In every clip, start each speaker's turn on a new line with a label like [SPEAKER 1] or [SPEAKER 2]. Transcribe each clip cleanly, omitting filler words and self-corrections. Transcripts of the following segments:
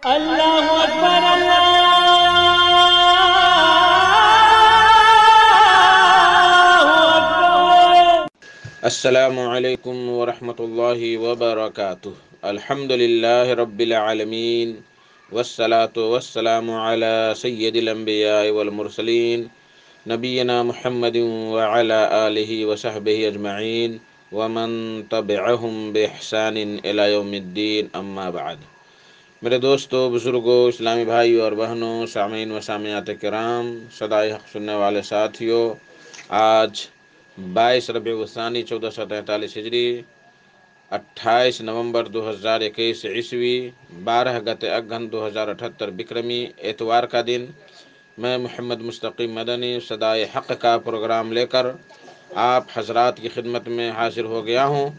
[SPEAKER 1] अल्लाहु अकबर अल्लाहु अकबर।
[SPEAKER 2] अस्सलामु अलैकुम वरहमतुल्लाहि वबरकातुह। अल्हम्दुलिल्लाहि रब्बिल आलमीन वस्सलातु वस्सलामु अला सय्यदिल अंबिया वल मुरसलीन नबीना मुहम्मदिन व अला आलिहि व सहबिहि अजमईन व मन तबिअहुम बिइहसानिन इला यौमिद्दीन, अम्मा बाद। मेरे दोस्तों, बुज़ुर्गों, इस्लामी भाइयों और बहनों, सामीन व सामियात किराम, सदाए हक़ सुनने वाले साथियों, आज 22 रबीउल सानी 1443 हिजरी, 28 नवंबर 2021 ईस्वी, 12 गते अगहन 2078 बिक्रमी, एतवार का दिन, मैं मोहम्मद मुस्तकीम मदनी सदाए हक़ का प्रोग्राम लेकर आप हजरात की खिदमत में हाजिर हो गया हूँ।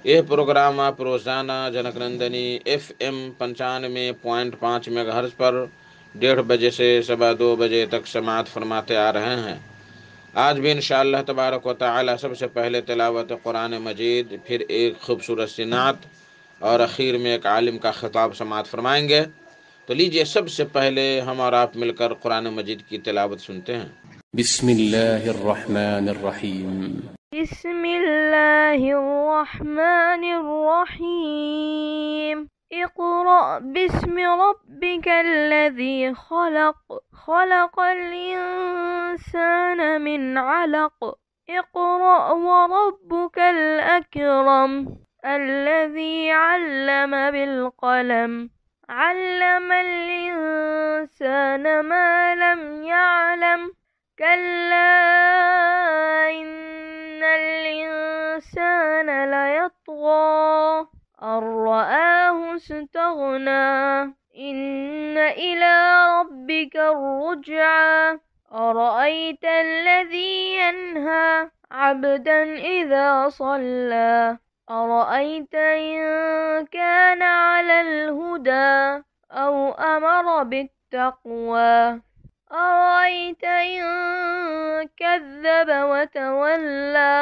[SPEAKER 2] यह प्रोग्राम आप रोज़ाना जनक नंदनी FM 95.5 मेगाहर्ट्ज़ पर 1:30 बजे से 2:15 बजे तक समाअत फरमाते आ रहे हैं। आज भी इंशाअल्लाह तबारक व तआला सबसे पहले तिलावत कुरान मजीद, फिर एक खूबसूरत सी नात और आखिर में एक आलिम का खिताब समाअत फरमाएंगे। तो लीजिए, सबसे पहले हम और आप मिलकर कुरान मजीद की तिलावत सुनते हैं। बिस्मिल्लाहिर्रहमानिर्रहीम।
[SPEAKER 3] बिस्मिल्लाहिर्रहमानिर्रहीम। इक़रा बिस्मि रब्बिकल्लज़ी खलक़, खलक़ल इंसाना मिन अलक़। इक़रा व रब्बुकल अकरम, अल्लज़ी अल्लम बिल क़लम, अल्लमल इंसाना मा लम यअलम। कल्ला इन्नल इंसाना लयत्ग़ा अर्रआहु इस्तग़ना, इन्न इला रब्बिका अर्रुज्आ। अरअयतल्लज़ी यन्हा अब्दन इज़ा सल्ला, अरअयत इन काना अलल हुदा औ अमर बित्तक़वा, अरअयत इन कज़्ज़ब वतवल्ला,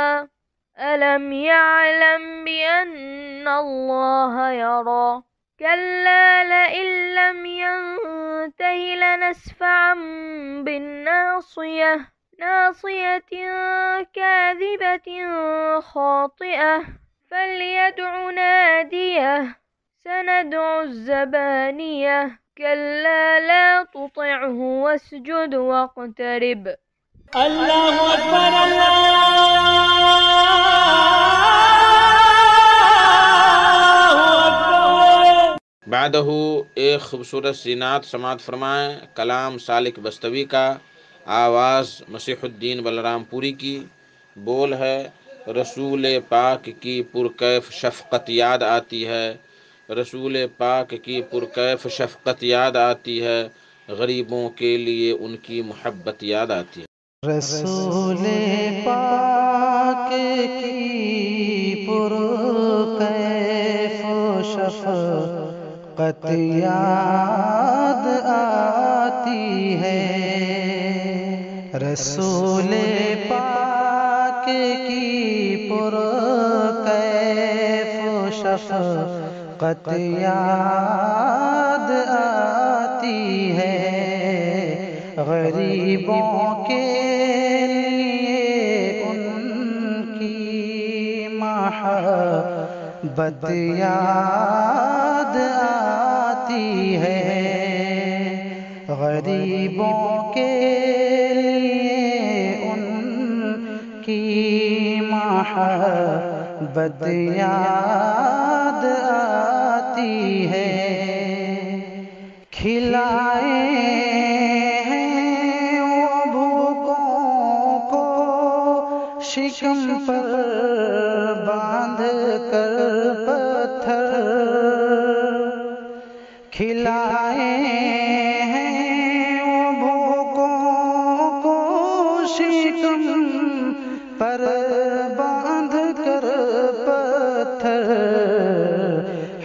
[SPEAKER 3] अलम यअलम बिअन्नल्लाह यरा। कल्ला लइन लम यंतहि लनस्फ़अन बिन्नासियह, नासियतिन काज़िबतिन खातिअह, फल्यदउ नादियह, सनदउ ज़बानियह। कल्ला ला तुतिअहु वस्जुद वक़्तरिब।
[SPEAKER 1] अल्लाहु अकबर अल्लाहु अकबर।
[SPEAKER 2] बादहू एक खूबसूरत सी नात समाअत फरमाएँ, कलाम सालिक बस्तवी का, आवाज़ मसीहुद्दीन बलरामपुरी की। बोल है, रसूल पाक की पुरकैफ शफ़क़त याद आती है, रसूल पाक की पुरकैफ शफ़क़त याद आती है, गरीबों के लिए उनकी मोहब्बत याद आती है।
[SPEAKER 4] रसूले पाक की पुरकैफ शफ़क़त याद आती है, रसूले पाक की पुरकैफ शफ़क़त याद आती है, गरीबों के लिए उनकी महब्बत याद आती है, गरीबों के लिए उनकी महब्बत याद आती है। खिलाए शिकम पर बांध कर पत्थर, खिलाए हैं वो भूखों को शिकम पर बांध कर पत्थर।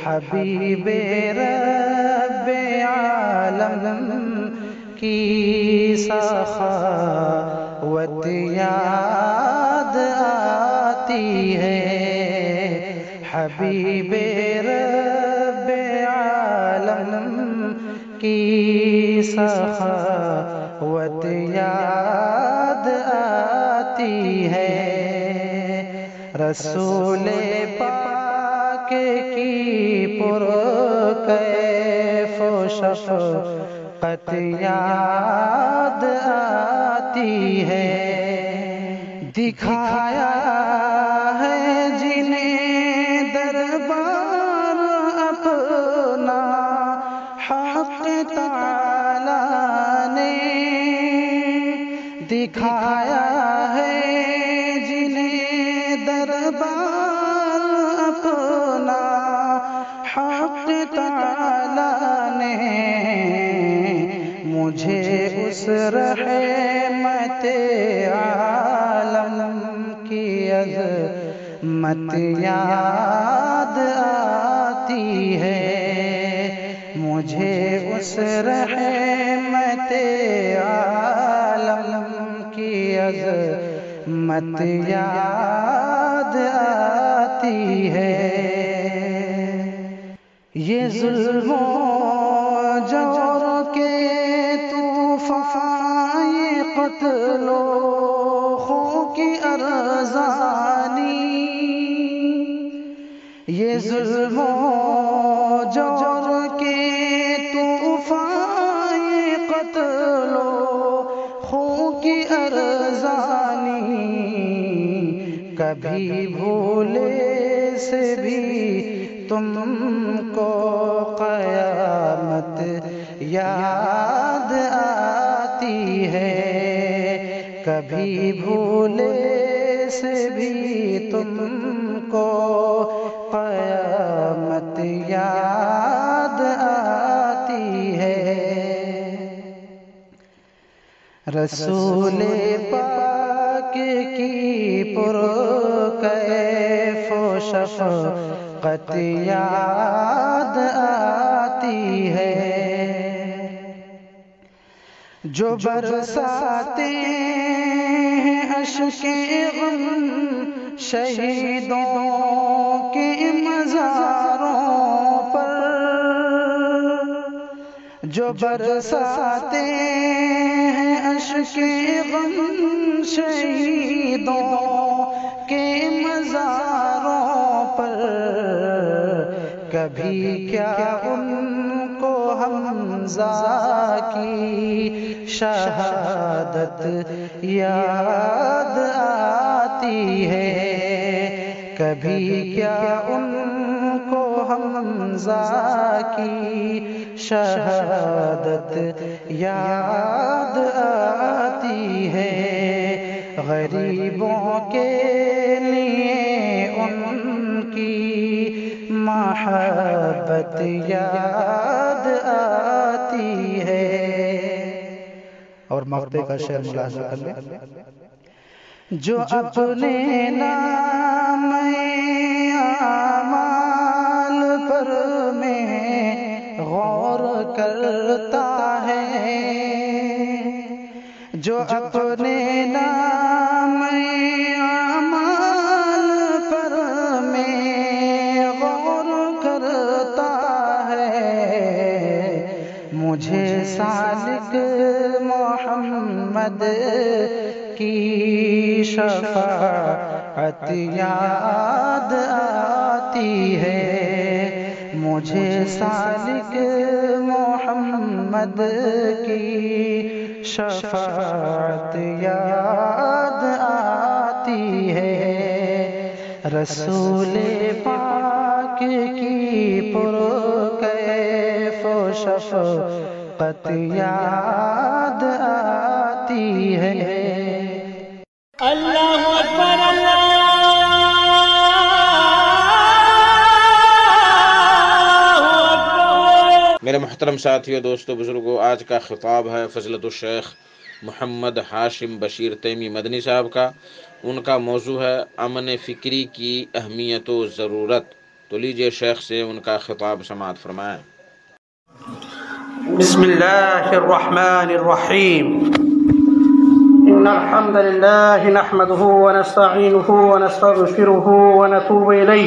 [SPEAKER 4] हबीबे रब्बे आलम की सखावत याद आती है, हबीबे रब्बे आलम की सखावत याद आती है। रसूले पाक की पुरकैफ़ो शफ़क़त याद आती है। दिखाया है जिन्हें दरबार अपना हक़ ताला ने, दिखाया है जिन्हें दरबार अपना हक़ ताला ने। मुझे उस रहमत आलम की अज़मत याद आती है। मुझे उस रहमत आलम की अज़मत याद आती है। ये ज़ुल्मो जौर के तूफ़ान, ये क़त्लो खो की अरज़ानी, ये ज़ुल्मो जौर के तूफ़ान, ये क़त्लो खो की अरज़ानी, कभी भूले से भी तुमको क़यामत याद आती है। कभी भूले से भी तुमको क़यामत याद आती है। रसूले पाक की पुरकैफ़ो शफ़क़त याद आती है। जो बरसाते हैं अश्के गम शहीदों के मज़ारों पर, जो बरसाते हैं अश्के गम शहीदों के मज़ारों पर, कभी क्या उनको हमज़ा की शहादत याद आती है। कभी क्या उनको हमज़ा की शहादत याद आती है। गरीबों के लिए उनकी महब्बत याद आती है। और मक्ते का शेर मुलाज़ा कर ले। जो अपने नाम आमाल पर में गौर करता है, जो अपने नाम आमाल पर में गौर करता है, मुझे सालिक मोहम्मद की शफ़ाअत याद आती है। मुझे सालिक मोहम्मद की शफ़ाअत याद आती है। रसूले पाक की पुरकैफ़ो शफ़क़त याद आती है।
[SPEAKER 1] अल्लाहु अकबर, अल्लाहु अकबर।
[SPEAKER 2] मेरे मोहतरम साथियों, दोस्तों, बुजुर्गों, आज का खिताब है फ़ज़लतुल शेख मोहम्मद हाशिम बशीर तैमी मदनी साहब का। उनका मौजू है अमन फ़िक्री की अहमियत व ज़रूरत। तो लीजिए शेख से उनका खिताब समाअत फरमाएँ।
[SPEAKER 5] बिस्मिल्लाहिर्रहमानिर्रहीम। इन्नल हम्दुलिल्लाहि नहमदुहु व नस्तईनुहु व नस्तगफिरुहु व नतूबु इलैहि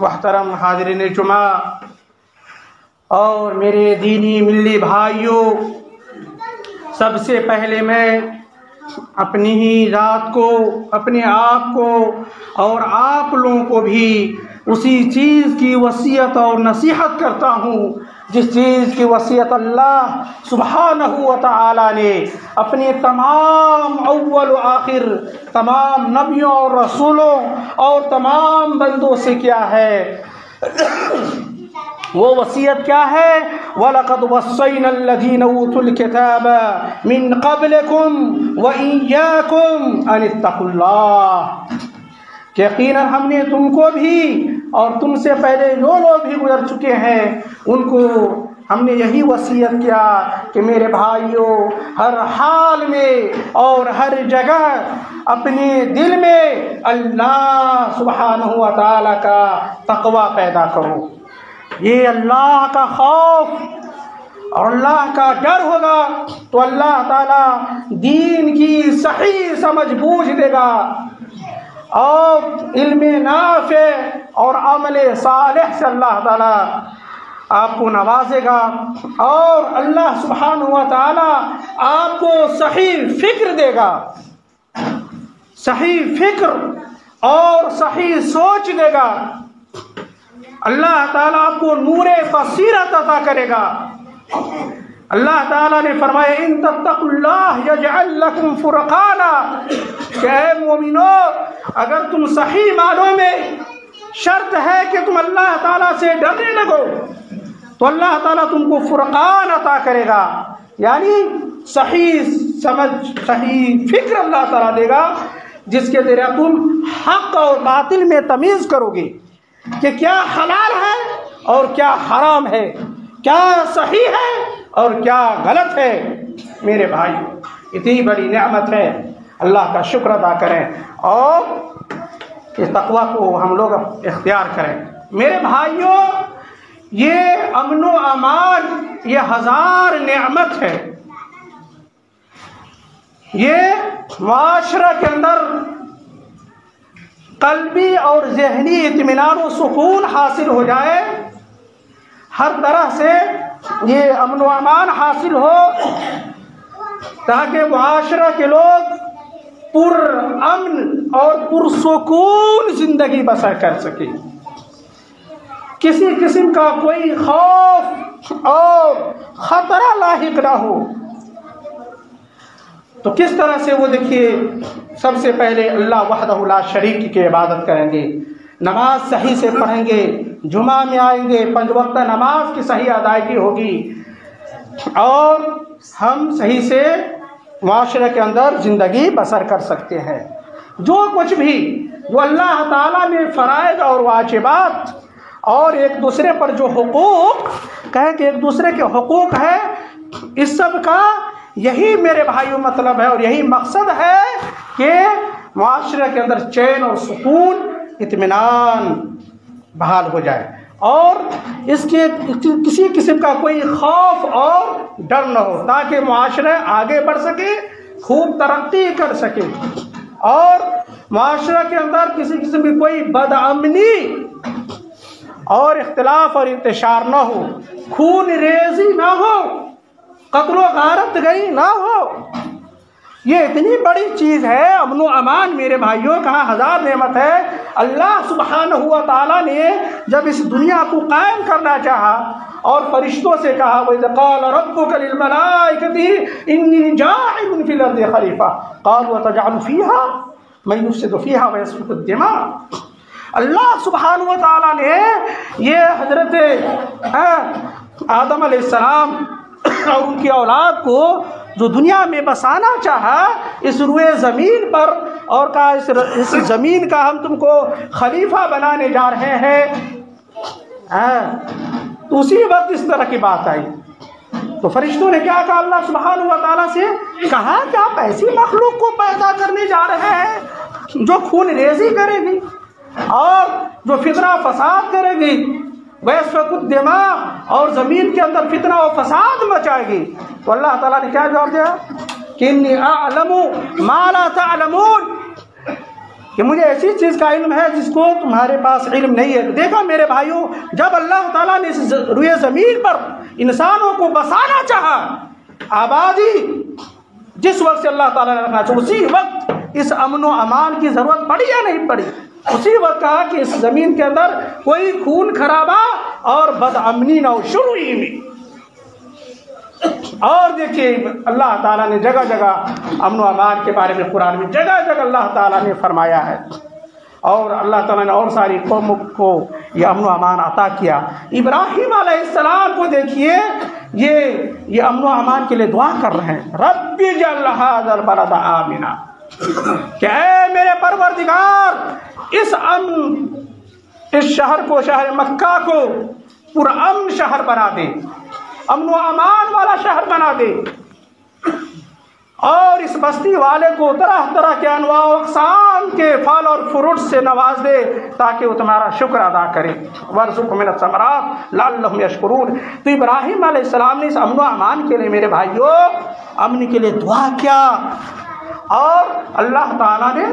[SPEAKER 5] मुहतरम हाज़िरीन जुमा और मेरे दीनी मिल्ली भाइयों, सबसे पहले मैं अपनी ही रात को, अपने आप को और आप लोगों को भी उसी चीज़ की वसीयत और नसीहत करता हूँ जिस चीज़ की वसीयत अल्लाह सुब्हानहू व तआला ने अपने तमाम अव्वल व आखिर तमाम नबियों और रसूलों और तमाम बंदों से किया है। वो वसीयत क्या है? वलक़द वस्सैना लज़ीना ऊतुल किताब मिन क़ब्लिकुम व इय्याकुम अन इत्तक़ुल्लाह। यकीनन हमने तुमको भी और तुमसे पहले जो लोग भी गुजर चुके हैं उनको हमने यही वसीयत किया कि मेरे भाइयों, हर हाल में और हर जगह अपने दिल में अल्लाह सुब्हानहू व तआला का तक़वा पैदा करो। ये अल्लाह का खौफ और अल्लाह का डर होगा तो अल्लाह ताला दीन की सही समझ बूझ देगा और इल्मे नाफ़े और अमले सालेह से अल्लाह ताला आपको नवाजेगा और अल्लाह सुब्हानहू व तआला आपको सही फिक्र देगा, सही फिक्र और सही सोच देगा। अल्लाह ताला आपको नूरे बसीरत अता करेगा। अल्लाह ताला ने फरमाया इन तत्तकुल्लाह यजअल लकुम फुरकाना, ऐ मोमिनो अगर तुम सही मानों में शर्त है कि तुम अल्लाह ताला से डरने लगो तो अल्लाह ताला तुमको फुरकान अता करेगा, यानी सही समझ, सही फिक्र अल्लाह ताला देगा जिसके ज़रिए तुम हक और बातिल में तमीज़ करोगे कि क्या हलाल है और क्या हराम है, क्या सही है और क्या गलत है। मेरे भाई, इतनी बड़ी नेमत है, अल्लाह का शुक्र अदा करें और इस तक़वा को हम लोग इख्तियार करें। मेरे भाइयों, ये अमन व अमान ये हज़ार नेमत है। ये माशरा के अंदर क़ल्बी और ज़हनी इत्मीनान व सुकून हासिल हो जाए, हर तरह से ये अमन व अमान हासिल हो, ताकि माशरा के लोग पुरअमन और पुरसुकून ज़िंदगी बसर कर सके, किसी किस्म का कोई खौफ और ख़तरा लाहिक ना हो। तो किस तरह से वो देखिए, सबसे पहले अल्लाह वहदहु ला शरीक की इबादत करेंगे, नमाज सही से पढ़ेंगे, जुमा में आएंगे, 5 वक्त नमाज की सही अदायगी होगी और हम सही से माशरे के अंदर ज़िंदगी बसर कर सकते हैं। जो कुछ भी वो अल्लाह ताला ने फ़राइज़ और वाजिबात और एक दूसरे पर जो हुकूक कहे कि एक दूसरे के हुकूक है, इस सब का यही मेरे भाइयों मतलब है और यही मकसद है कि माशरे के अंदर चैन और सुकून इत्मीनान बहाल हो जाए और इसके किसी किस्म का कोई खौफ और डर न हो, ताकि माशरा आगे बढ़ सके, खूब तरक्की कर सके और माशरा के अंदर किसी किस्म की कोई बदअमनी और इख्तिलाफ और इंतशार न हो, खून रेजी ना हो, कत्लो गारत गई ना हो। ये इतनी बड़ी चीज़ है अमन व अमान। मेरे भाइयों, कहाँ हज़ार नेमत है। अल्लाह सुब्हानहु व तआला ने जब इस दुनिया को कायम करना चाहा और फरिश्तों से कहा, वइज़ क़ाल रब्बुका लिल मलाइकति इन्नी जाइलुन फिल अर्दि खलीफा क़ालू अतजअलु फ़ीहा मन युफ़सिदु फ़ीहा व यस्फ़िकु दिमा। अल्लाह सुब्हानहु व तआला ने ये हज़रत आदम अलैहिस्सलाम और उनकी औलाद को जो दुनिया में बसाना चाहा इस रुए ज़मीन पर और कहा इस ज़मीन का हम तुमको खलीफा बनाने जा रहे हैं। तो उसी वक्त इस तरह की बात आई तो फरिश्तों ने क्या कहा, अल्लाह सुब्हानहु व तआला से कहा कि आप ऐसी मखलूक को पैदा करने जा रहे हैं जो खून रेजी करेगी और जो फितना फसाद करेगी, वैसफकुद्दिमा और ज़मीन के अंदर फितना और फसाद मचाएगी। तो अल्लाह ताला ने क्या जवाब दिया कि इन्नी अअलमु मा ला तअलमून, कि मुझे ऐसी चीज़ का इल्म है जिसको तुम्हारे पास इल्म नहीं है। देखा मेरे भाइयों, जब अल्लाह ताला ने इस रुए ज़मीन पर इंसानों को बसाना चाहा, आबादी जिस वक्त से अल्लाह ताला ने रखना चाहिए उसी वक्त इस अमन व अमान की ज़रूरत पड़ी या नहीं पड़ी। उसी वक्त कहा कि इस ज़मीन के अंदर कोई खून खराबा और बदअमनी न हो शुरू ही में। और देखिए अल्लाह ताला ने जगह जगह अमन व अमान के बारे में कुरान में जगह जगह अल्लाह ताला ने फरमाया है और अल्लाह ताला ने और सारी कौमों को ये अमन व अमान अता किया। इब्राहीम अलैहिस्सलाम को देखिए, ये अमन व अमान के लिए दुआ कर रहे हैं, रब्बि जअल हाज़ल बलद आमिना, क्या है मेरे परवरदिगार इस शहर को, शहर मक्का को पुरअमन शहर बना दे, अमन व अमान वाला शहर बना दे और इस बस्ती वाले को तरह तरह के अनवा अक़साम के फल और फ्रूट से नवाज दे ताकि वो तुम्हारा शुक्र अदा करे। वर्ज़ुक़हुम मिनस समरात लअल्लहुम यशकुरून। तो इब्राहीम अलैहिस्सलाम ने इस अमन व अमान के लिए मेरे भाइयों अमन के लिए दुआ किया और अल्लाह ताला ने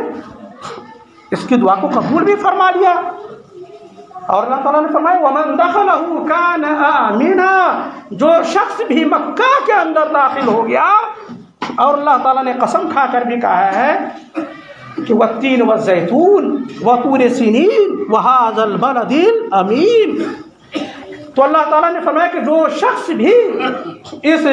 [SPEAKER 5] इसकी दुआ को कबूल भी फरमा लिया और अल्लाह ताला ने फरमाया वमन दखलहु कान आमिना, जो शख्स भी मक्का के अंदर दाखिल हो गया, और अल्लाह ताला ने कसम खाकर भी कहा है कि वत्तीन व ज़ैतून व तूर सीनीन व हाज़ल बलदिल अमीन। तो अल्लाह ताला ने फरमाया कि जो शख्स भी इस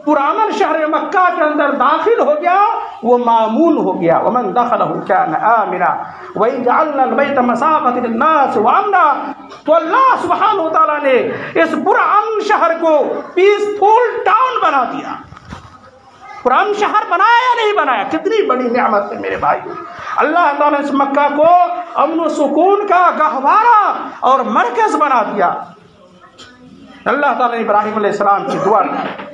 [SPEAKER 5] पुराना शहर मक्का के अंदर दाखिल हो गया वो मामून हो गया। वमन दखलहु कान आमिना व जअलना अलबैत मसाबतन लिन्नास व अमना। तो अल्लाह सुब्हानहु व तआला ने इस पुरान शहर को पीसफुल टाउन बना दिया। पुराना शहर बनाया या नहीं बनाया? कितनी बड़ी नेमत है मेरे भाई। अल्लाह ताला ने इस मक्का को अमन व सुकून का गहवारा और मरकज बना दिया। अल्लाह ताला ने इब्राहिम अलैहिस्सलाम की दुआ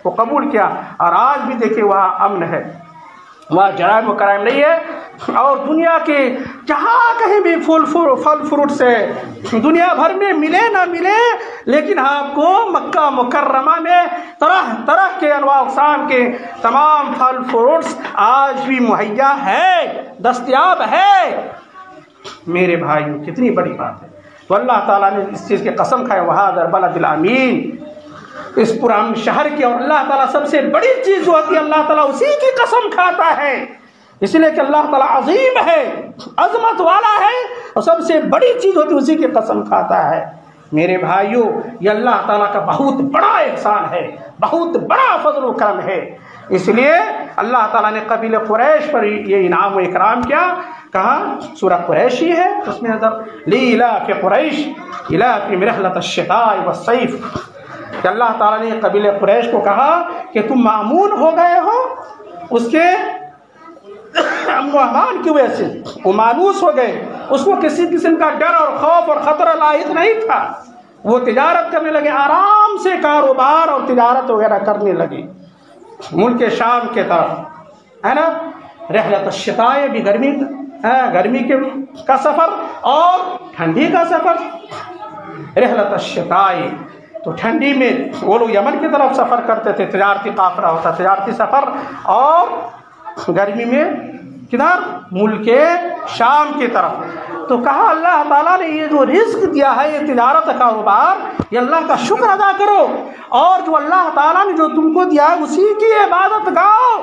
[SPEAKER 5] को कबूल किया और आज भी देखिए वहाँ अमन है, वहाँ जराइम व कराइम नहीं है। और दुनिया के जहाँ कहीं भी फल फ्रूट से दुनिया भर में मिले ना मिले, लेकिन आपको मक्का मुकर्रमा में तरह तरह के अनवा अक़साम के तमाम फल फ्रूट्स आज भी मुहैया है, दस्तयाब है मेरे भाइयों। कितनी बड़ी बात है। तो अल्लाह ताला ने इस चीज़ की कसम खाए, वहादर बलदिल अमीन, इस पुराने शहर की। और अल्लाह ताला सबसे बड़ी चीज़ जो होती है अल्लाह ताला उसी की कसम खाता है, इसलिए कि अल्लाह ताला अजीम है, अजमत वाला है, और सबसे बड़ी चीज़ होती है उसी की कसम खाता है मेरे भाइयों। ये अल्लाह ताला का बहुत बड़ा एहसान है, बहुत बड़ा फजल करम है। इसलिए अल्लाह ताला ने कबीले कुरैश पर ये इनाम व इकराम किया। कहा सूरह कुरैश ही है, उसमें नजर लीलाफ़ि कुरैश इलाफ़िहिम रिहलत अश्शिताइ वस्सैफ, कि अल्लाह ताला ने कबीले कुरैश को कहा कि तुम मामून हो गए हो उसके अमन की वजह से, वो मायूस हो गए, उसको किसी किस्म का डर और खौफ और ख़तरा लायक नहीं था। वो तिजारत करने लगे, आराम से कारोबार और तिजारत वगैरह करने लगे मुल्क शाम के तरफ, है ना। रहलत शिताए भी गर्मी का सफ़र और ठंडी का सफ़र। रहलत शिताए तो ठंडी में वो लोग यमन की तरफ सफ़र करते थे, तिजारती काफ़िला होता, तिजारती सफ़र। और गर्मी में किधर? मुल्क शाम की तरफ। तो कहा अल्लाह ताला ने ये जो रिस्क दिया है, ये तिजारत कारोबार, ये अल्लाह का शुक्र अदा करो, और जो अल्लाह ताला ने जो तुमको दिया है उसी की इबादत गाओ,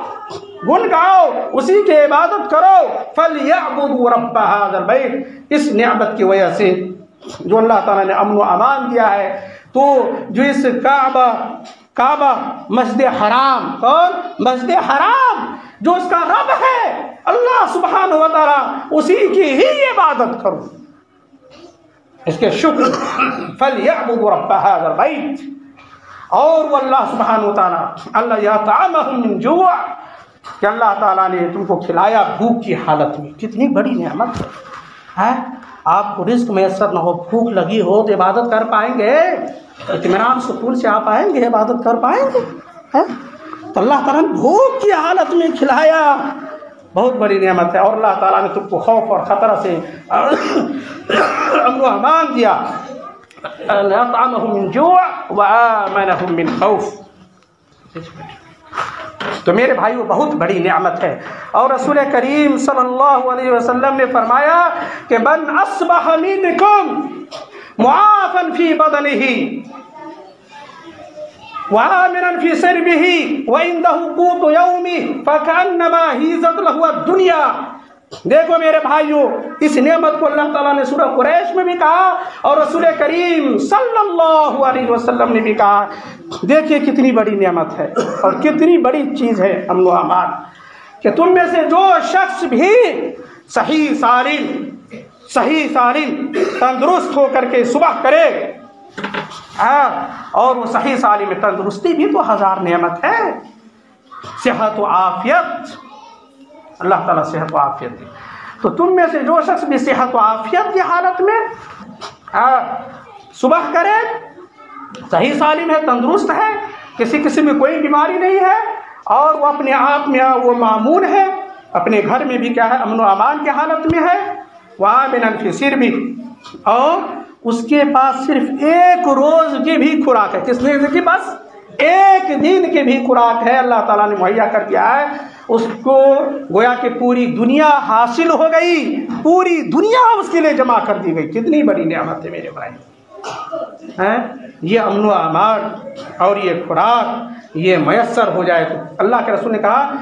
[SPEAKER 5] गुन गाओ, उसी की इबादत करो। फलयअबुदू रब्ब हाज़ल बैत, इस नेमत की वजह से जो अल्लाह ताला ने अमन व अमान दिया है, तो जो इस काबा मस्जिद हराम और मस्जिद हराम जो उसका रब है अल्लाह सुब्हानहु व तआला, उसी की ही इबादत करो, इसके शुक्र। फलयअबुदू रब्ब हाज़ल बैत, और वो अल्लाह सुब्हानहु व तआला अल्लाह यतअमहुम मिन जू', कि अल्लाह ताला ने तुमको खिलाया भूख की हालत में। कितनी बड़ी नेमत है। आपको रिस्क मैसर न हो, भूख लगी हो तो इबादत कर पाएंगे? इत्मीनान सुकून से आप आएंगे, इबादत कर पाएंगे? है तो अल्लाह ताला ने भूख की हालत में खिलाया, बहुत बड़ी नेमत है। और अल्लाह ताला ने तुमको खौफ और ख़तरा से अमन व अमान दिया। अतअमहुम मिन जू' व आमनहुम मिन खौफ। तो मेरे भाइयों बहुत बड़ी नेमत है। और रसूल करीम सल्लल्लाहु अलैहि वसल्लम ने फरमाया कि मन अस्बह मिनकुम मुआफ़न फी बदनिही व आमिनन फी सिरबिही व इंदहु क़ूतु यौमिही फकअन्नमा हीज़त लहु दुनिया। देखो मेरे भाइयों, इस नेमत को अल्लाह ताला ने सूरह कुरैश में भी कहा और रसूल करीम सल्लल्लाहु अलैहि वसल्लम ने भी कहा। देखिए कितनी बड़ी नेमत है और कितनी बड़ी चीज़ है अमन व अमान, कि तुम में से जो शख्स भी सही सालिम तंदुरुस्त होकर के सुबह करे, और वो सही सालिम में तंदुरुस्ती भी तो हज़ार नेमत है। सेहत व आफियत, अल्लाह ताला सेहत व आफियत दे। तो तुम में से जो शख्स भी सेहत व आफियत की हालत में सुबह करे, सही सालिम है, तंदुरुस्त है, किसी किसी में कोई बीमारी नहीं है, और वो अपने आप में वो मामून है, अपने घर में भी क्या है, अमन व अमान की हालत में है। वहाँ मिनन फी सिरबी, और उसके पास सिर्फ एक रोज़ की भी खुराक है। किसने की? बस एक दिन की भी खुराक है, अल्लाह ताला ने मुहैया कर दिया है उसको। गोया कि पूरी दुनिया हासिल हो गई, पूरी दुनिया उसके लिए जमा कर दी गई। कितनी बड़ी नेमत है मेरे भाई हैं। ये अमन व अमान और ये खुराक ये मयसर हो जाए तो अल्लाह के रसूल ने कहा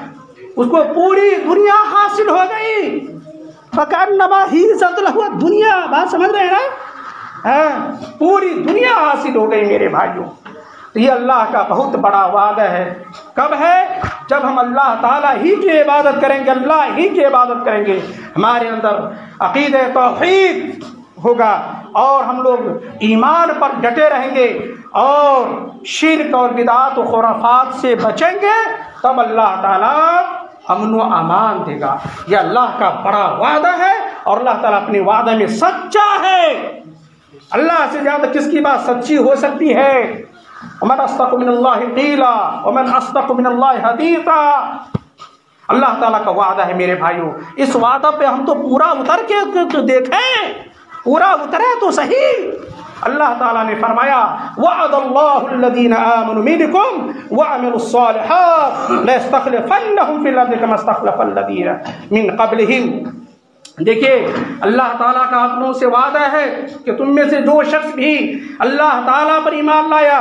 [SPEAKER 5] उसको पूरी दुनिया हासिल हो गई। फकअन्नमा हीज़त लहु दुनिया, बात समझ रहे हैं ना? पूरी दुनिया हासिल हो गई मेरे भाइयों। तो ये अल्लाह का बहुत बड़ा वादा है। कब है? जब हम अल्लाह ताला ही की इबादत करेंगे, अल्लाह ही की इबादत करेंगे, हमारे अंदर अक़ीदे तौहीद होगा और हम लोग ईमान पर डटे रहेंगे और शिर्क और बिदात और खुराफात से बचेंगे, तब अल्लाह ताला अमन व अमान देगा। यह अल्लाह का बड़ा वादा है और अल्लाह ताला अपने वादा में सच्चा है। अल्लाह से ज़्यादा किसकी बात सच्ची हो सकती है? वमन अस्दक़ु मिनल्लाहि क़ीला वमन अस्दक़ु मिनल्लाहि हदीसा। अल्लाह ताला का वादा है मेरे भाइयों। इस वादा पे हम तो पूरा उतर के तो देखें, पूरा उतरे तो सही। अल्लाह ताला ने फरमाया वअदल्लाहु अल्लज़ीना आमनु मिनकुम व अमिलुस्सालिहात लयस्तख़लिफ़न्नहुम फ़िल अर्ज़ि कमा इस्तख़लफ़ल लज़ीना मिन क़ब्लिहिम। देखिए अल्लाह ताला का अपनों से वादा है कि तुम में से जो शख्स भी अल्लाह ताला पर ईमान लाया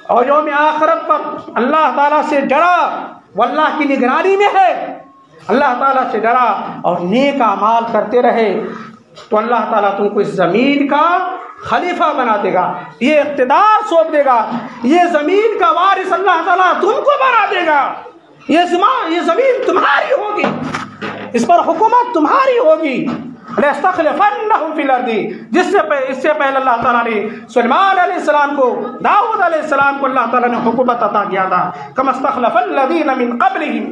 [SPEAKER 5] और यौम आखिरत पर अल्लाह ताला से डरा, वो अल्लाह की निगरानी में है, अल्लाह ताला से डरा और नेक अमाल करते रहे, तो अल्लाह ताला तुमको इस ज़मीन का खलीफा बना देगा, ये इक़्तिदार सौंप देगा, ये ज़मीन का वारिस अल्लाह ताला तुमको बना देगा। ये ज़मीन तुम्हारी होगी, इस पर हुकूमत तुम्हारी होगी। लयस्तख़लिफ़न्नहुम फ़िल अर्ज़ि, इससे पहले अल्लाह ताला ने सुलेमान अलैहिस्सलाम को, दाऊद अलैहिस्सलाम को अल्लाह ताला ने हुकूमत अता किया था, कमा इस्तख़लफ़ल लज़ीना मिन क़ब्लिहिम।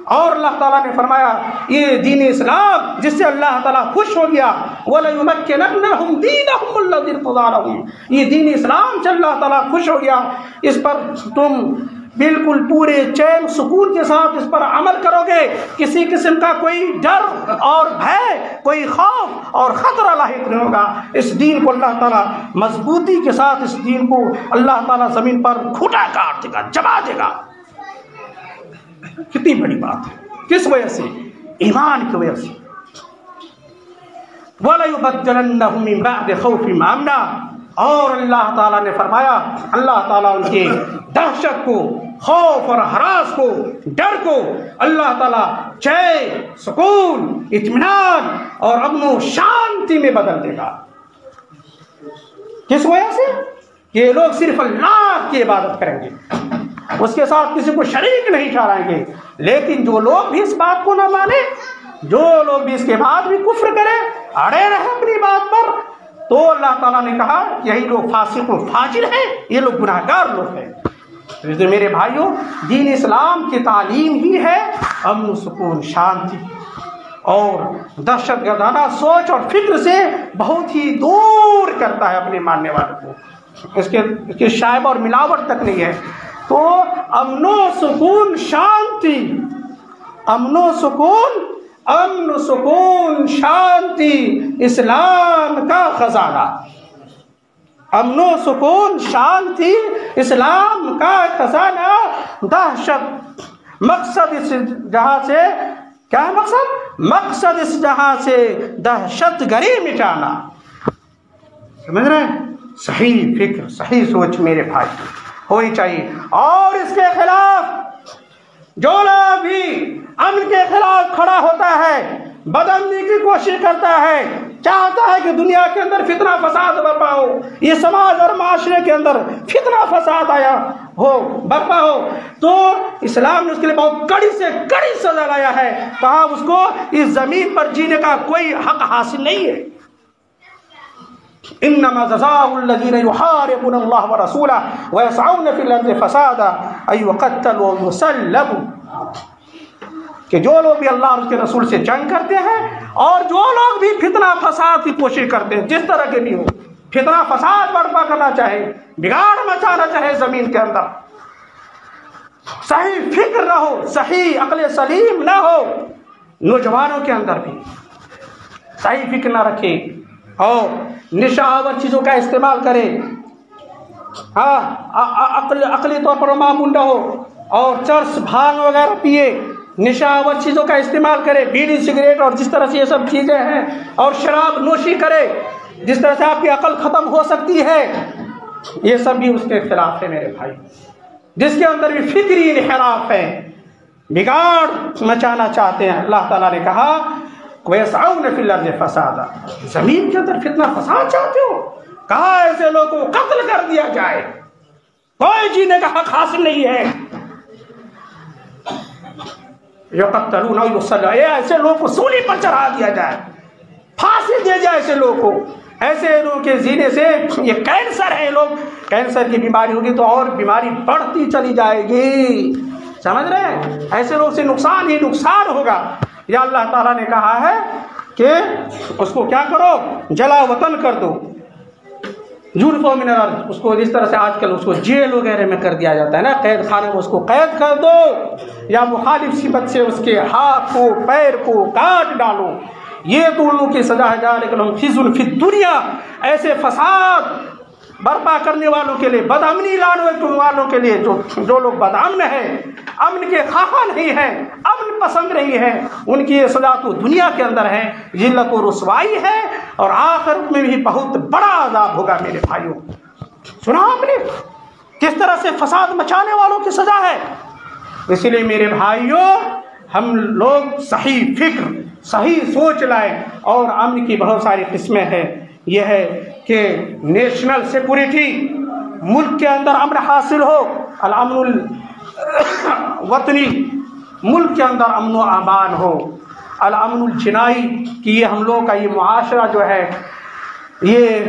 [SPEAKER 5] और अल्लाह ताला ने फरमाया ये दीन इस्लाम जिससे अल्लाह ताला खुश हो गया, वलयुमक्किनन्नहुम दीनहुम अल्लज़ी इर्तज़ा लहुम, ये दीन इस्लाम से अल्लाह ताला खुश हो गया, इस पर तुम बिल्कुल पूरे चैन सुकून के साथ इस पर अमल करोगे, किसी किस्म का कोई डर और भय, कोई खौफ और खतरा लाहिक नहीं होगा। इस दीन को अल्लाह ताला मजबूती के साथ, इस दीन को अल्लाह ताला ज़मीन पर खूंटा काट देगा, जमा देगा। कितनी बड़ी बात है, किस वजह से? ईमान की वजह से। वलयुबद्दिलन्नहुम मिन बअदि खौफिहिम अमना, और अल्लाह ताला ने फरमाया अल्लाह ताला उनके दहशत को, खौफ और हरास को, डर को अल्लाह ताला चैन, सुकून, इत्मीनान और अमन शांति में बदल देगा। किस वजह से? ये लोग सिर्फ अल्लाह की इबादत करेंगे, उसके साथ किसी को शरीक नहीं ठहराएंगे। लेकिन जो लोग भी इस बात को ना माने, जो लोग भी इसके बाद भी कुफ्र करें, अड़े रहे अपनी बात पर, तो अल्लाह ताला ने कहा यही लोग फासिक और फाजिर हैं, ये लोग गुनाहगार लोग हैं। तो मेरे भाइयों, दीन इस्लाम की तालीम ही है अमन सुकून, शांति और दहशत गर्दाना सोच और फिक्र से बहुत ही दूर करता है अपने मानने वालों को। इसके शायब और मिलावट तक नहीं है। तो अमनो सुकून शांति, अमनो सुकून, अमन सुकून शांति इस्लाम का खजाना। अमनो सुकून शांति इस्लाम का खजाना। दहशत, मकसद इस जहां से क्या है? मकसद इस जहां से दहशत गरी मिटाना। समझ रहे हैं? सही फिक्र, सही सोच मेरे भाई होनी चाहिए। और इसके खिलाफ जो लोग भी अमन के खिलाफ खड़ा होता है, बदलने की कोशिश करता है, चाहता है कि दुनिया के अंदर फितना फसाद बर्पा हो, ये समाज और माशरे के अंदर फितना फसाद आया हो, बर्पा हो, तो इस्लाम ने उसके लिए बहुत कड़ी से कड़ी सजा लाया है। कहा उसको इस जमीन पर जीने का कोई हक हासिल नहीं है। इन्नमा जज़ाउल लज़ीना युहारिबून अल्लाह व रसूलहु व यसअऊन फिल अर्ज़ि फसादा अन युक़त्तलू व युसल्लबू, कि जो लोग भी अल्लाह और उसके रसूल से जंग करते हैं और जो लोग भी फितना फसाद की कोशिश करते हैं, जिस तरह के भी हो, फितना फसाद बर्पा करना चाहे, बिगाड़ मचाना चाहे जमीन के अंदर, सही फिक्र ना हो, सही अक्ल सलीम ना हो, नौजवानों के अंदर भी सही फिक्र ना रखे और निशावर चीज़ों का इस्तेमाल करे, हाँ, अकली तौर पर मामूंडा हो और चर्स भांग वगैरह पिए, निशावर चीज़ों का इस्तेमाल करे, बीड़ी सिगरेट और जिस तरह से ये सब चीज़ें हैं, और शराब नोशी करे, जिस तरह से आपकी अकल ख़त्म हो सकती है, ये सब भी उसके खिलाफ है मेरे भाई। जिसके अंदर भी फिक्री इन्हिराफ है, बिगाड़ मचाना चाहते हैं। अल्लाह ताला ने कहा वयसअऊन फिल अर्ज़ि फसादा, जमीन के अंदर फितना फसाद चाहते हो, कहा ऐसे लोगों को कत्ल कर दिया जाए, कोई जीने का हक हासिल नहीं है। युक़त्तलून व युसल्लबून, ऐसे लोगों को सूली पर चढ़ा दिया जाए, फांसी दे जाए ऐसे लोगों को, ऐसे लोगों के जीने से, ये कैंसर है, लोग कैंसर की बीमारी होगी तो और बीमारी बढ़ती चली जाएगी, समझ रहे हैं? ऐसे लोग से नुकसान ही नुकसान होगा। या अल्लाह ताला ने कहा है कि उसको क्या करो, जला वतन कर दो, जुल्फों में नजर, उसको जिस तरह से आजकल उसको जेल वगैरह में कर दिया जाता है ना, कैद खाने में उसको कैद कर दो, या मुखालिफ सिफत से उसके हाथ को पैर को काट डालो, ये तो उन लोगों की सजा है। जालिकुम खिज़्युन फिद दुनिया, ऐसे फसाद बर्पा करने वालों के लिए, बदअमनी लाने वालों के लिए, जो लोग बदअमन है, अमन के ख़्वाह नहीं है, अमन पसंद नहीं है, उनकी ये सजा तो दुनिया के अंदर है, जिल्लत और रुसवाई है, और आखिरत में भी बहुत बड़ा अज़ाब होगा। मेरे भाइयों, सुना आपने किस तरह से फसाद मचाने वालों की सजा है? इसलिए मेरे भाइयों, हम लोग सही फिक्र, सही सोच लाएं, और अमन की बहुत सारी किस्में हैं। यह है कि नेशनल सिक्योरिटी, मुल्क के अंदर अमन हासिल हो, अल-अमनुल वतनी, मुल्क के अंदर अमन व अमान हो, अल-अमनुल जिनाई, कि ये हम लोगों का ये मुआशरा जो है ये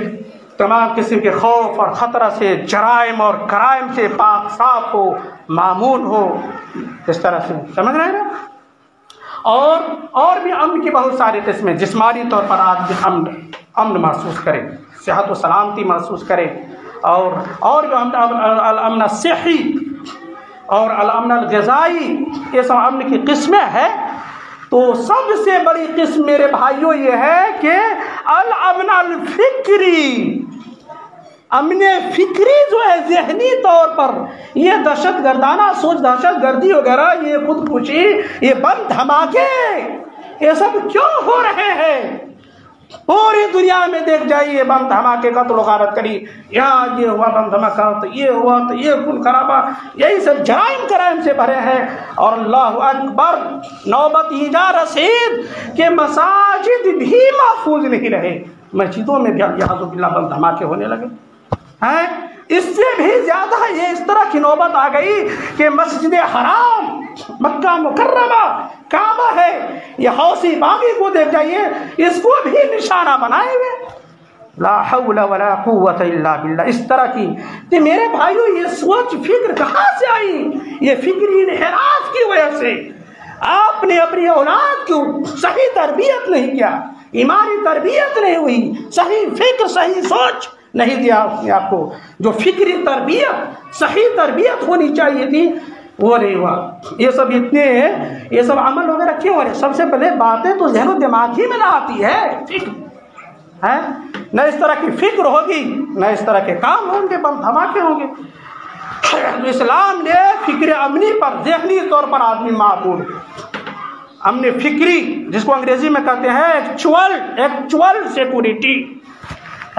[SPEAKER 5] तमाम किस्म के खौफ और ख़तरा से, जराइम और कराइम से पाक साफ हो, मामून हो, इस तरह से, समझ रहे हैं ना? और भी अमन की बहुत सारी किस्में, जिस्मानी तौर पर आदमी अमन महसूस करें, सेहत व सलामती महसूस करें, और जो अमन सेही और अल-अमन ग़िज़ाई, ये सब अमन की किस्में हैं। तो सबसे बड़ी किस्म मेरे भाइयों ये है कि अल-अमन फ़िक्री, अमने फ़िक्री जो है ज़हनी तौर पर, ये दहशतगर्दाना सोच, दहशतगर्दी वगैरह, ये खुदकुशी, ये बम धमाके, ये सब क्यों हो रहे हैं? पूरी दुनिया में देख जाइए, बम धमाके का तो गारत करी, यहाँ ये हुआ बम धमाका, तो ये हुआ, तो ये खून खराबा, यही सब जराइम कराइम से भरे हैं। और अल्लाहु अकबर, नौबत ईजा रसीद के मसाजिद भी महफूज नहीं रहे, मस्जिदों में भी यहाँ तो बिल्ला बम धमाके होने लगे हैं। इससे भी ज्यादा ये इस तरह की नौबत आ गई कि मस्जिद हराम, मक्का मुकर्रमा, काबा है, ये हौसी बागी को देख जाइए, इसको भी निशाना बनाए हुए, ला हौला वला कुव्वत इल्ला बिल्लाह, इस तरह की। तो मेरे भाइयों, ये सोच फिक्र कहाँ से आई? ये फिक्री इन्हिराफ की वजह से। आपने अपनी औलाद को सही तरबियत नहीं किया, ईमानी तरबियत नहीं हुई, सही फिक्र, सही सोच नहीं दिया आपको। जो फिक्री तरबियत, सही तरबियत होनी चाहिए थी, वो नहीं हुआ। ये सब ये सब अमल वगैरह क्यों हो रहे? सबसे पहले बातें तो ज़हन दिमाग ही में ना आती है, फिक्र है न, इस तरह की फिक्र होगी न इस तरह के काम होंगे, बम धमाके होंगे। तो इस्लाम ने फिक्र अमनी पर, ज़हनी तौर पर आदमी मामूल, अमन फिक्री, जिसको अंग्रेजी में कहते हैं एक्चुअल सिक्योरिटी,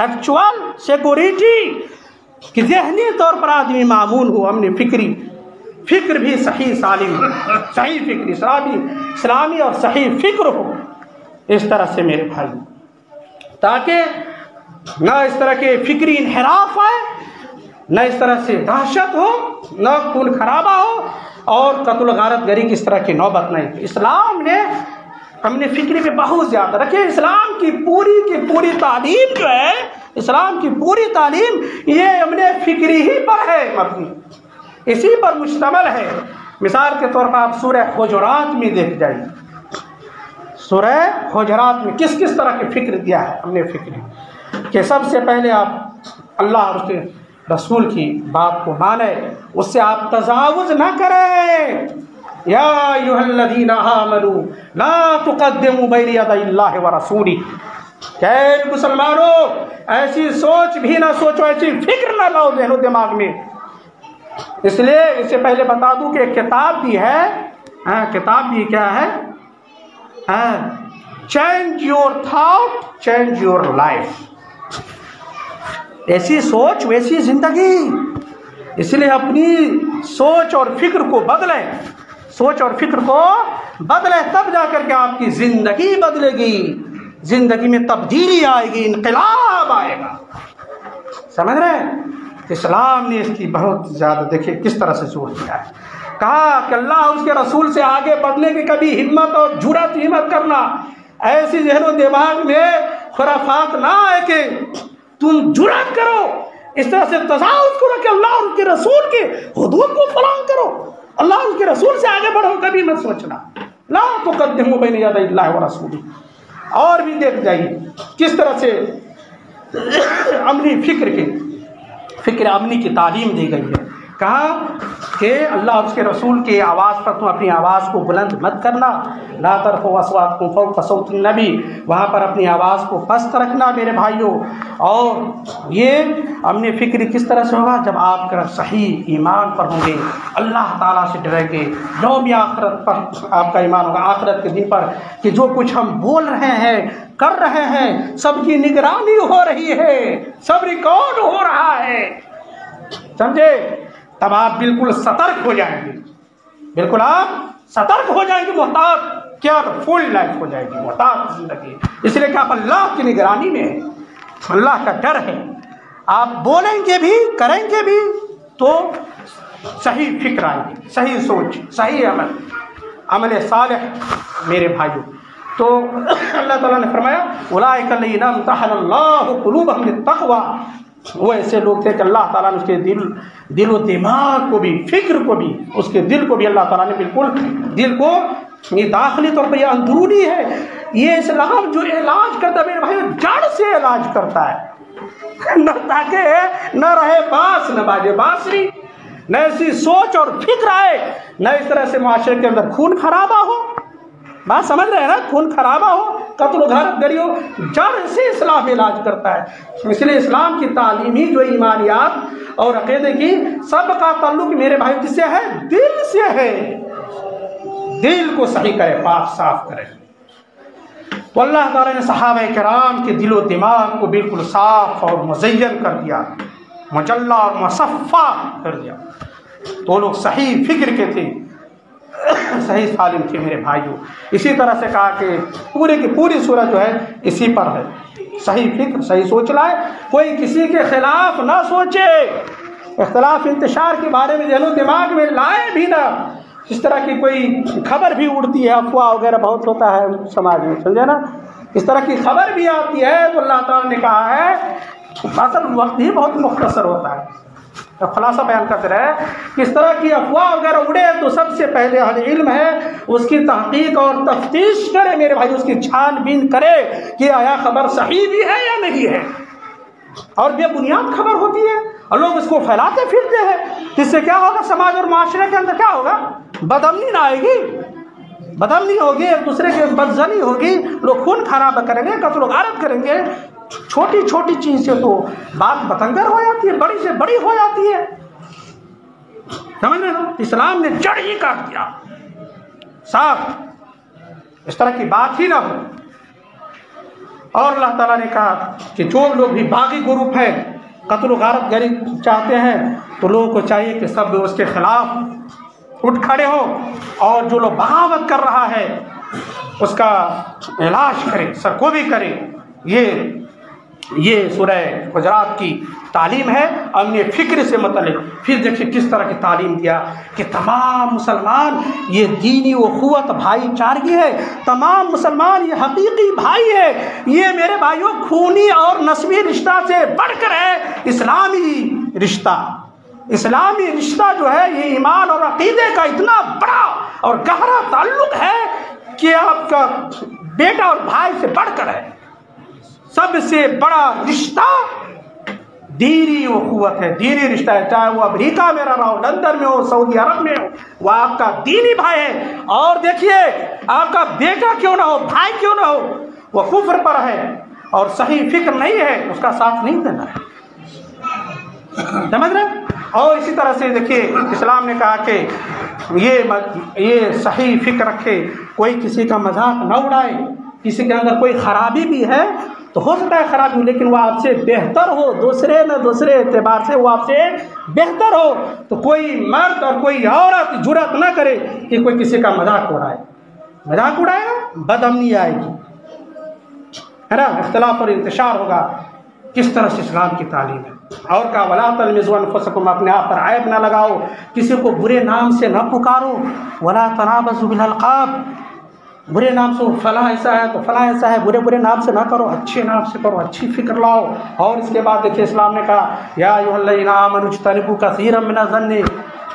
[SPEAKER 5] एक्चुअल सिक्योरिटी, कि ज़हनी तौर पर आदमी मामूल हो, अमन फिक्री, फिक्र भी सही सालिम, सही फिक्र, इस्लामी और सही फिक्र हो, इस तरह से मेरे भाई, ताकि न इस तरह के फिक्री इन्हिराफ आए, न इस तरह से दहशत हो, न खून खराबा हो, और कत्ल गारत गरी की इस तरह की नौबत नहीं। इस्लाम ने हमने फिक्री पे बहुत ज़्यादा रखे। इस्लाम की पूरी तालीम जो है, इस्लाम की पूरी तालीम ये हमने फिक्री ही पर है, मबनी इसी पर मुश्तमल है। मिसाल के तौर पर आप सूरह हुजुरात में देख जाइए, सूरह हुजुरात में किस किस तरह की फिक्र दिया है हमने फिक्र, कि सबसे पहले आप अल्लाह और उसके रसूल की बात को माने, उससे आप तजावुज़ ना करें। या अय्युहल्लज़ीना आमनू ला तुक़द्दिमू बैना यदैल्लाहि व रसूली, क्या मुसलमानों, ऐसी सोच भी ना सोचो, ऐसी फिक्र ना लाओ ज़हन दिमाग में। इसलिए इससे पहले बता दूं कि एक किताब भी है, किताब भी क्या है, change your thought change your life, ऐसी सोच वैसी जिंदगी। इसलिए अपनी सोच और फिक्र को बदलें, सोच और फिक्र को बदलें, तब जाकर के आपकी जिंदगी बदलेगी, जिंदगी में तब्दीली आएगी, इनकलाब आएगा। समझ रहे हैं? इस्लाम ने इसकी बहुत ज़्यादा देखिए किस तरह से जोर दिया है। कहा कि अल्लाह उसके रसूल से आगे बढ़ने की कभी हिम्मत और जुर्रत हिम्मत करना, ऐसी ज़हन दिमाग में खुराफात ना आए कि तुम जुर्रत करो, इस तरह से तजावुज़ करो कि अल्लाह और उसके रसूल के हुदूद को फलांग करो, अल्लाह और उसके रसूल से आगे बढ़ो, कभी मत सोचना। ला तुक़द्दिमू बैन यदै अल्लाह व रसूली। और भी देख जाइए किस तरह से अमनी फ़िक्र अमनी की तालीम दी गई है। कहा कि अल्लाह उसके रसूल के आवाज़ पर तुम अपनी आवाज़ को बुलंद मत करना, ला तरफ़ू अस्वातकुम फ़ौक़ सौतिन नबी, वहाँ पर अपनी आवाज़ को पस्त रखना मेरे भाइयों। और ये अमन फ़िक्र किस तरह से होगा, जब आप सही ईमान पर होंगे, अल्लाह ताला से डरेंगे, यौम आखिरत पर आपका ईमान होगा, आखिरत के दिन पर, कि जो कुछ हम बोल रहे हैं कर रहे हैं सबकी निगरानी हो रही है, सब रिकॉर्ड हो रहा है, समझे। तब आप बिल्कुल सतर्क हो जाएंगे, बिल्कुल आप सतर्क हो जाएंगे, मोहतात केयरफुल लाइफ हो जाएगी, मोहतात जिंदगी। इसलिए कि आप अल्लाह की निगरानी में है, अल्लाह का डर है। आप बोलेंगे भी करेंगे भी तो सही फिक्र आएगी, सही सोच, सही अमल सालिह मेरे भाइयों। तो अल्लाह ताला ने फरमाया उलाइका लज़ीना इम्तहनल्लाहु क़ुलूबहुम लित्तक़वा, वो ऐसे लोग थे कि अल्लाह ताला ने उसके दिल व दिमाग को भी, फिक्र को भी, उसके दिल को भी अल्लाह ताला ने बिल्कुल, दिल को, ये दाखिली तौर पर, यह अंदरूनी है। ये इस्लाम जो इलाज करता है मेरे भाई, जड़ से इलाज करता है, न ताकि न रहे बांस न बाजे बांसुरी, न ऐसी सोच और फिक्र आए, न इस तरह से माशरे के अंदर खून खराबा हो। बात समझ रहे हैं ना, खून खराबा हो, कत्ल गारत गरी हो, जड़ से इस्लाम इलाज करता है। इसलिए इस्लाम की तालीम ही जो ईमानियात और अक़ीदे की, सबका ताल्लुक मेरे भाई किससे है, दिल से है। दिल को सही करे, पाक साफ करे। तो अल्लाह ताला ने सहाबा किराम के दिलो दिमाग को बिल्कुल साफ और मुज़य्यन कर दिया, मुजल्ला और मुसफ़्फ़ा कर दिया। तो लोग सही फिक्र के थे, सही सालिम थे मेरे भाइयों। इसी तरह से कहा कि पूरी की पूरी सूरत जो है इसी पर है, सही फिक्र, सही सोच लाए, कोई किसी के खिलाफ ना सोचे, इख्तिलाफ इंतशार के बारे में दिलो दिमाग में लाए भी ना। इस तरह की कोई खबर भी उड़ती है, अफवाह वगैरह बहुत होता है समाज में, समझे ना, इस तरह की खबर भी आती है। तो अल्लाह ताला ने कहा है, असल वक्त ही बहुत मुख्तसर होता है, तो खुलासा बयान करते रहे कि इस तरह की अफवाह वगैरह उड़े तो सबसे पहले अहले इल्म है उसकी तहकीक और तफ्तीश करे मेरे भाई, उसकी छानबीन करे कि आया खबर सही भी है या नहीं है। और बेबुनियाद खबर होती है और लोग इसको फैलाते फिरते हैं, इससे क्या होगा, समाज और माशरे के अंदर क्या होगा, बदअमनी ना आएगी, बदअमनी होगी, एक दूसरे के बदजनी होगी, लोग खून खराब करेंगे, कत्ल गारत करेंगे। छोटी छोटी चीज से तो बात बतंगर हो जाती है, बड़ी से बड़ी हो जाती है, समझ रहे हो। इस्लाम ने जड़ ही काट दिया साफ, इस तरह की बात ही ना हो। और अल्लाह ताला ने कहा कि जो लोग भी बागी ग्रुप है, कत्ल गारत गरी चाहते हैं, तो लोगों को चाहिए कि सब उसके खिलाफ उठ खड़े हो, और जो लोग बगावत कर रहा है उसका इलाज करें, सरकोबी करें। ये सूरह हुजरात की तालीम है अमन फ़िक्र से मतलब। फिर देखिए किस तरह की तालीम दिया कि तमाम मुसलमान ये दीनी उख़ुवत भाईचारगी है, तमाम मुसलमान ये हकीकी भाई है, ये मेरे भाइयों खूनी और नस्बी रिश्ता से बढ़कर है इस्लामी रिश्ता। इस्लामी रिश्ता जो है ये ईमान और अक़ीदे का इतना बड़ा और गहरा ताल्लुक़ है कि आपका बेटा और भाई से बढ़कर है। सबसे बड़ा रिश्ता दीनी उख़ुवत है, दीनी रिश्ता है, चाहे वो अमेरिका में रह रहा हो, लंदन में हो, सऊदी अरब में हो, वो आपका दीनी भाई है। और देखिए आपका बेटा क्यों ना हो, भाई क्यों ना हो, वो कुफ्र पर है और सही फिक्र नहीं है, उसका साथ नहीं देना है, समझ रहे। और इसी तरह से देखिए इस्लाम ने कहा कि ये सही फिक्र रखे, कोई किसी का मजाक न उड़ाए, किसी के अंदर कोई खराबी भी है तो हो सकता है खराबी, लेकिन वो आपसे बेहतर हो, दूसरे एतबार से वो आपसे बेहतर हो, तो कोई मर्द और कोई औरत जुर्रत न करे कि कोई किसी का मजाक उड़ाए। मजाक उड़ाएगा बदअमनी आएगी, है ना, इख्तिलाफ और इंतशार होगा। किस तरह से इस्लाम की तालीम है। और का वला तलमिज़ू अनफुसकुम, अपने आप पर ऐब ना लगाओ, किसी को बुरे नाम से न पुकारो, वला तनाबज़ू बिल अलक़ाब, बुरे नाम से फला ऐसा है तो फला ऐसा है, बुरे बुरे नाम से ना करो, अच्छे नाम से करो, अच्छी फिक्र लाओ। और इसके बाद देखिए इस्लाम ने कहा या अय्युहल्लज़ीना आमनू इज्तनिबू कसीरम मिनज़्ज़न्नि,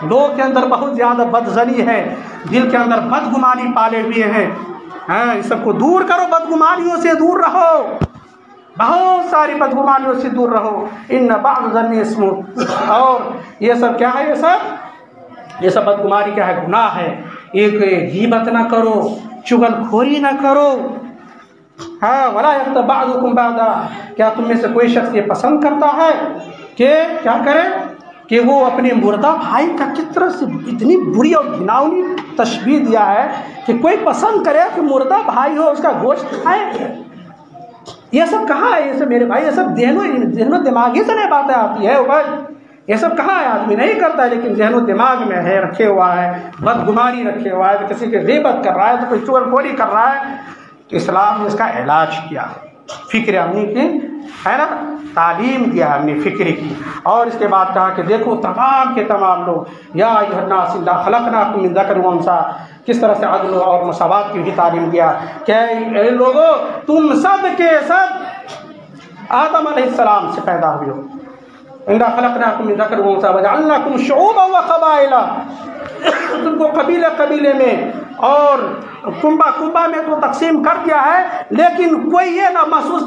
[SPEAKER 5] लोग के अंदर बहुत ज़्यादा बदज़नी है, दिल के अंदर बदगुमानी पाले हुए हैं, इस सबको दूर करो, बदगुमानियों से दूर रहो, बहुत सारी बदगुमानियों से दूर रहो। इन्न बअज़ ज़न्नि इस्मुन, और ये सब क्या है, ये सब बदगुमानी क्या है, गुनाह है। एक गीबत ना करो, चुगलखोरी ना करो। हाँ, वला यग़्तब बअज़ुकुम बअज़ा, क्या तुम में से कोई शख्स ये पसंद करता है कि क्या करे कि वो अपने मुर्दा भाई का किस तरह से इतनी बुरी और घिनौनी तशबीह दिया है कि कोई पसंद करे कि मुर्दा भाई हो उसका गोश्त खाए। ये सब कहाँ है, ये सब मेरे भाई, ये सब जहनो दिमागी से नहीं बातें आती है भाई, ये सब कहाँ है, आदमी नहीं करता है, लेकिन जहनो दिमाग में है, रखे हुआ है, बदगुमानी रखे हुआ है, तो किसी की ग़ीबत कर रहा है, तो कोई चुगलखोरी कर रहा है। तो इस्लाम ने इसका इलाज किया, फ़िक्र हमने की है ना, तालीम दिया हमने फ़िक्र की। और इसके बाद कहा कि देखो तमाम के तमाम लोग या अय्युहन्नास इन्ना खलक़नाकुम मिन ज़करिन व उन्सा, किस तरह से अदल और मसावात की भी तालीम दिया। क्या लोगों, तुम सब के सब आदम अलैहिस्सलाम से पैदा हुए हो। इन्ना खलक़नाकुम मिन ज़करिन व उन्सा वजअलनाकुम शुऊबन व क़बाइला, तुमको कबीले कबीले में और कुंबा में तो तकसीम कर दिया है, लेकिन कोई ये ना महसूस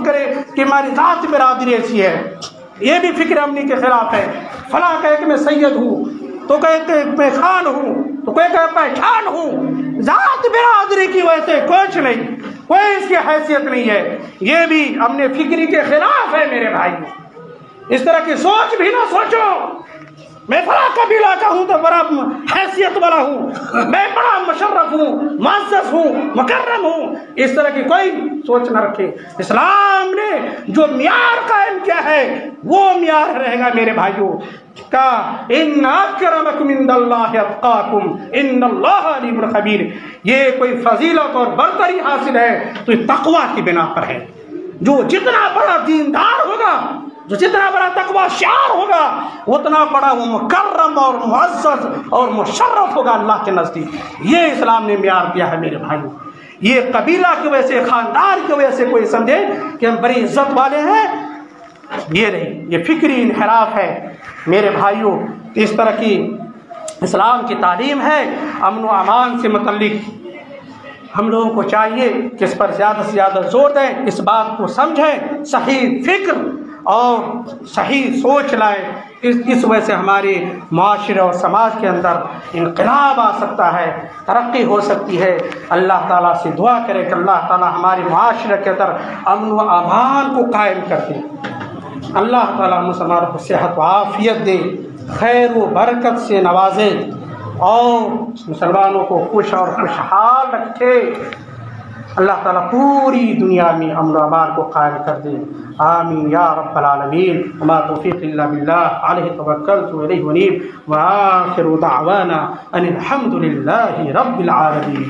[SPEAKER 5] करे कि हमारी ज़ात बिरादरी ऐसी है। ये भी फिक्र अमनी के खिलाफ है। फला कहे कि मैं सैयद हूँ, तो कहे कि मैं खान हूँ, तो कोई कहे पहचान हूँ। ज़ात बिरादरी की वजह से कुछ नहीं, कोई इसकी हैसियत नहीं है। ये भी अमने फिक्री के खिलाफ है मेरे भाई। इस तरह की सोच भी ना सोचो मैं फला कबीला का हूँ तो बड़ा हैसियत वाला हूँ, मैं बड़ा मुशर्रफ हूँ, मुअज़्ज़ज़ हूँ, मुकर्रम हूँ। इस तरह की कोई सोच न रखे। इस्लाम ने जो मियार कायम किया है वो मियार रहेगा मेरे भाइयों का, इन्ना अक्रमकुम इंदल्लाहि अत्क़ाकुम इन्नल्लाहा अलीमुन ख़बीर। ये कोई फजीलत और बरतरी हासिल है तो ये तक़वा की बिना पर है। जो जितना बड़ा दीनदार होगा, जो जितना बड़ा तक़वाशार होगा, उतना बड़ा वो मुकर्रम और मुअज़्ज़ज़ और मुशर्रफ होगा अल्लाह के नज़दीक। ये इस्लाम ने मियार दिया है मेरे भाइयों। ये कबीला की वजह से, ख़ानदान की वजह से कोई समझे कि हम बड़ी इज्जत वाले हैं, ये नहीं, ये फिक्री इन्हिराफ है मेरे भाइयों। इस तरह की इस्लाम की तालीम है। अमन व अमान से मुतल्लिक हम लोगों को चाहिए कि इस पर ज़्यादा से ज़्यादा जोर दें, इस बात को समझें, सही फिक्र और सही सोच लाएं। इस वजह से हमारे माशरे और समाज के अंदर इनकलाब आ सकता है, तरक्की हो सकती है। अल्लाह ताला से दुआ करें कि अल्लाह ताला हमारे माशरे के अंदर अमन व अमान को कायम कर दे। अल्लाह ताला मुसलमानों को सेहत व आफियत दे, खैर व बरकत से नवाजे और मुसलमानों को खुश और खुशहाल रखे। अल्लाह ताला पूरी दुनिया में अमन व अमान को कायम कर दे। आमीन या रब्बल आलमीन। वमा तौफीक़ इल्ला बिल्लाह अलैहि तवक्कलतु व इलैहि उनीब। व आखिरु दअवाना अनिल हम्दुलिल्लाहि रब्बिल आलमीन।